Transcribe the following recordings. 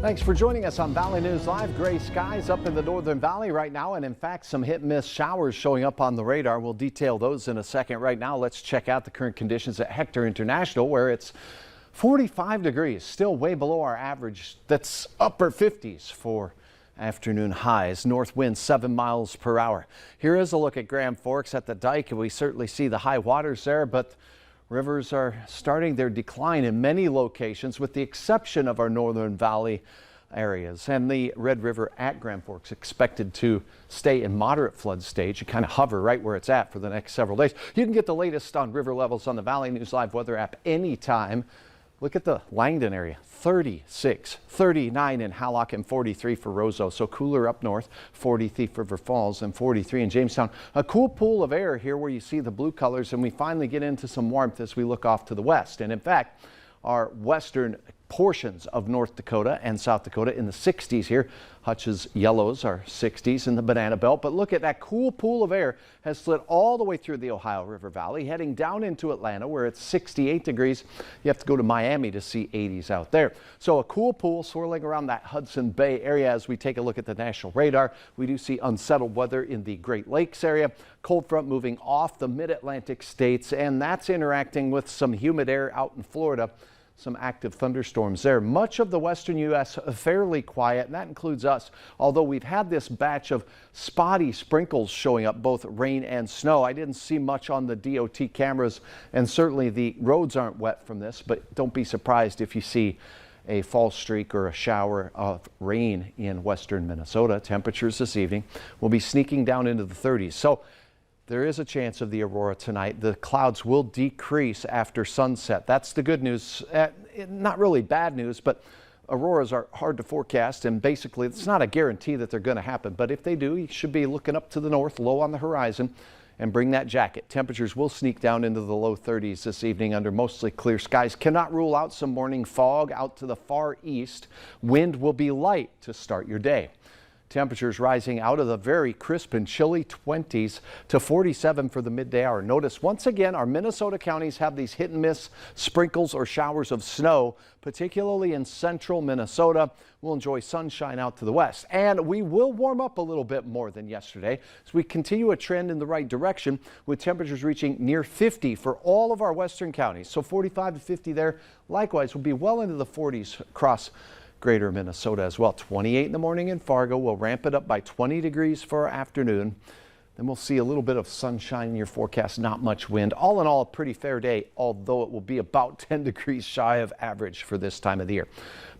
Thanks for joining us on Valley News Live. Gray skies up in the Northern Valley right now, and in fact some hit and miss showers showing up on the radar. We'll detail those in a second. Right now, let's check out the current conditions at Hector International, where it's 45 degrees, still way below our average. That's upper 50s for afternoon highs. North wind 7 miles per hour. Here is a look at Grand Forks at the dike, and we certainly see the high waters there, but rivers are starting their decline in many locations, with the exception of our Northern Valley areas. And the Red River at Grand Forks expected to stay in moderate flood stage and kind of hover right where it's at for the next several days. You can get the latest on river levels on the Valley News Live weather app anytime. Look at the Langdon area, 36, 39 in Hallock, and 43 for Roseau. So cooler up north, 40 Thief River Falls and 43 in Jamestown. A cool pool of air here where you see the blue colors, and we finally get into some warmth as we look off to the west. And in fact, our western portions of North Dakota and South Dakota in the 60s here. Hutch's yellows are 60s in the Banana Belt. But look at that cool pool of air has slid all the way through the Ohio River Valley, heading down into Atlanta where it's 68 degrees. You have to go to Miami to see 80s out there. So a cool pool swirling around that Hudson Bay area. As we take a look at the national radar, we do see unsettled weather in the Great Lakes area. Cold front moving off the mid-Atlantic states, and that's interacting with some humid air out in Florida. Some active thunderstorms there. Much of the western U.S. fairly quiet, and that includes us. Although we've had this batch of spotty sprinkles showing up, both rain and snow. I didn't see much on the DOT cameras, and certainly the roads aren't wet from this, but don't be surprised if you see a fall streak or a shower of rain in western Minnesota. Temperatures this evening will be sneaking down into the 30s. So there is a chance of the aurora tonight. The clouds will decrease after sunset. That's the good news. Not really bad news, but auroras are hard to forecast, and basically it's not a guarantee that they're going to happen. But if they do, you should be looking up to the north, low on the horizon, and bring that jacket. Temperatures will sneak down into the low 30s this evening under mostly clear skies. Cannot rule out some morning fog out to the far east. Wind will be light to start your day. Temperatures rising out of the very crisp and chilly 20s to 47 for the midday hour. Notice once again our Minnesota counties have these hit and miss sprinkles or showers of snow, particularly in central Minnesota. We'll enjoy sunshine out to the west, and we will warm up a little bit more than yesterday as we continue a trend in the right direction, with temperatures reaching near 50 for all of our western counties. So 45 to 50 there. Likewise, we'll be well into the 40s across greater Minnesota as well. 28 in the morning in Fargo. We'll ramp it up by 20 degrees for our afternoon. Then we'll see a little bit of sunshine in your forecast, not much wind. All in all, a pretty fair day, although it will be about 10 degrees shy of average for this time of the year.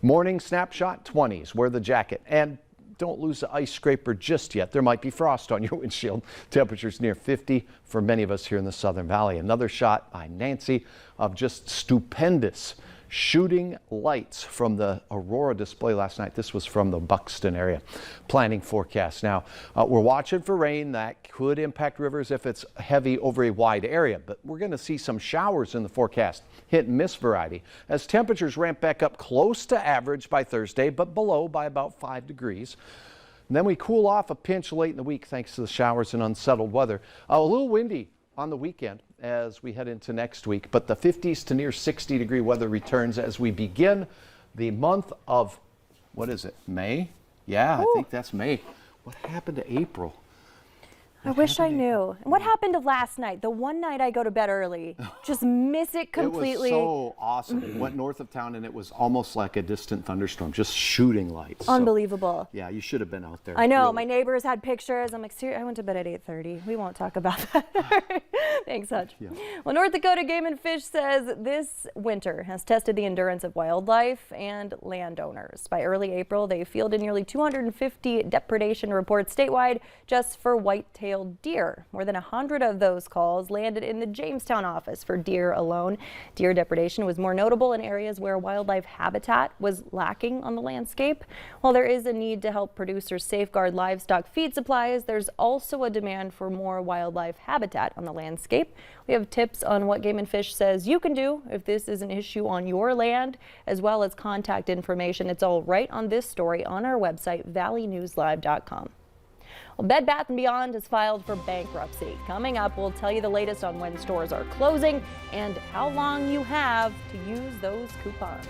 Morning snapshot, 20s. Wear the jacket and don't lose the ice scraper just yet. There might be frost on your windshield. Temperatures near 50 for many of us here in the Southern Valley. Another shot by Nancy of just stupendous shooting lights from the aurora display last night. This was from the Buxton area. Planning forecast now. We're watching for rain that could impact rivers if it's heavy over a wide area, but we're going to see some showers in the forecast, hit and miss variety, as temperatures ramp back up close to average by Thursday, but below by about 5 degrees. And then we cool off a pinch late in the week thanks to the showers and unsettled weather. A little windy on the weekend as we head into next week, but the 50s to near 60 degree weather returns as we begin the month of, what is it, May? Yeah, I think that's May. What happened to April? I wish I knew. And what happened to last night? The one night I go to bed early, just miss it completely. It was so awesome. It went north of town and it was almost like a distant thunderstorm, just shooting lights. Unbelievable. So, yeah, you should have been out there. I know. Really. My neighbors had pictures. I'm like, seriously, I went to bed at 8:30. We won't talk about that. Thanks, Hutch. Yeah. Well, North Dakota Game and Fish says this winter has tested the endurance of wildlife and landowners. By early April, they fielded nearly 250 depredation reports statewide just for whitetail deer. More than 100 of those calls landed in the Jamestown office for deer alone. Deer depredation was more notable in areas where wildlife habitat was lacking on the landscape. While there is a need to help producers safeguard livestock feed supplies, there's also a demand for more wildlife habitat on the landscape. We have tips on what Game and Fish says you can do if this is an issue on your land, as well as contact information. It's all right on this story on our website, valleynewslive.com. Well, Bed Bath & Beyond has filed for bankruptcy. Coming up, we'll tell you the latest on when stores are closing and how long you have to use those coupons.